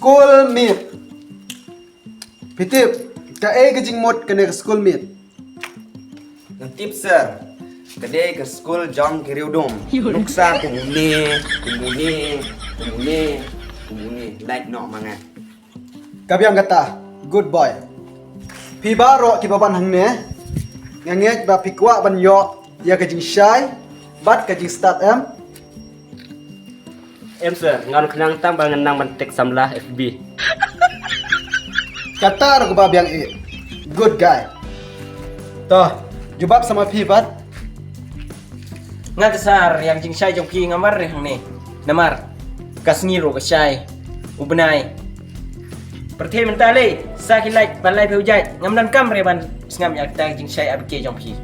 school meet. Pitip, ka gajing mod kena ke school meet. Yang tip sir, kedai ke school jong kiriudum. Nuksa kumuni, like no mangan. Kabiang kata, good boy. Pi baro ki baban hang ne. Nganget ba pikwa ban yo ya kajing shy, bat kajing start Em sir, ngon kenang tam bangan nang mentek samlah FB. Kata ro ba biang good guy. Toh, jubab sama pi bat. Nga kasar yang jing syai jong pi ngamar reh ni. Namar. Kasngiro ka syai. Ubenai. Perthe mentale sa kilai balai peujai ngamdan kam reban sngam yak tang jing syai abke jong pi.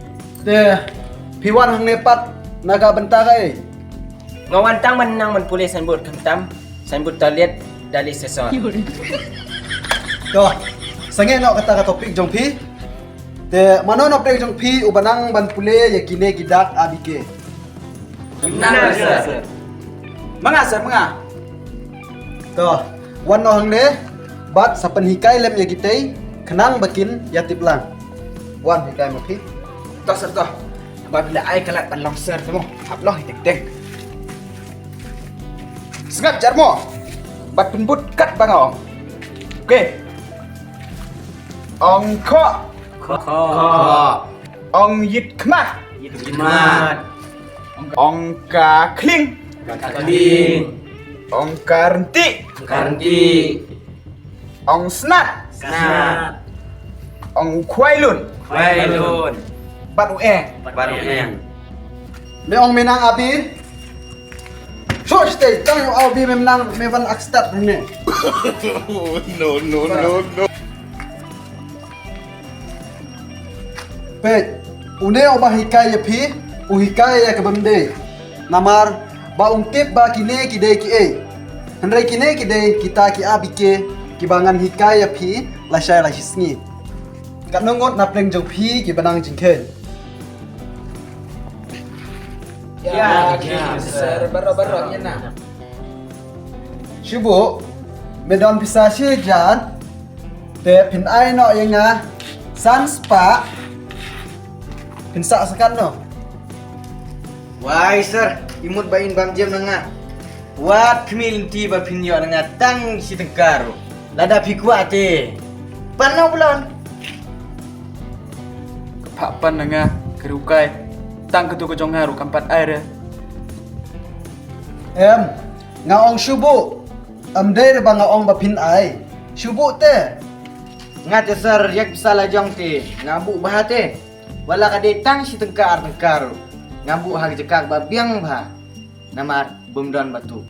Te, pi wan hang ne pat naga bentar Ngawan tang man nang man pulih sanbut kamtam. Sanbut taliat dali sesor. Toh, sange ngau kata topik jong pi. Te, mano no jong pi ubanang ban pule ya kine gidak abike. Benar sir. Manga sir, manga. Toh, wan no hang ne bat sapan hikai lem ya gitai kenang bakin ya tiplang. Wan hikai mo pi. Toh sir toh. Babila ai kalat panlong sir tu mo. Haploh tek-tek. Sengat jarmo. Bat penbut kat bangong. Okey. Ong kho. Kho. Ong yit khmat. Jimat. Ong ka kling. Kling. Ong ka renti. Karanti. Ong snat. Snat. Ong khwailun. Wailun. Bat ueng. Baru yang. Meong menang abi. So stay, tang yung abi menang mevan akstat ne. No. Pet, une oba hikai ya pi, hikai ya kabamde. Namar ba ungtip ba kine kide ki Henry kine kide kita ki abi ke kibangan hikai ya pi la syai la hisngi. Kat nongot na pleng jong pi ki banang jingken. Ya, sir. Baru-baru ya na. Shubu, medon bisa jan, te pin ai no yang nga, san spa, pin sa sakan no. Wai sir, imut bain bam jam nanga. Wat kemil ti ba pinyo nanga tang si tengkaru. Lada pikwa te. Panau belon. Papan nga kerukai tang ketu ke jong haru kampat air. Ngaong shubu, day ba ngaong ba pin ai, shubu te. Ngat sir yak salah jong te. Ngabu bahate. Wala ka de tang si tengkaru. Ngabu hag jekak ba biang ba. Namar bumdon batu.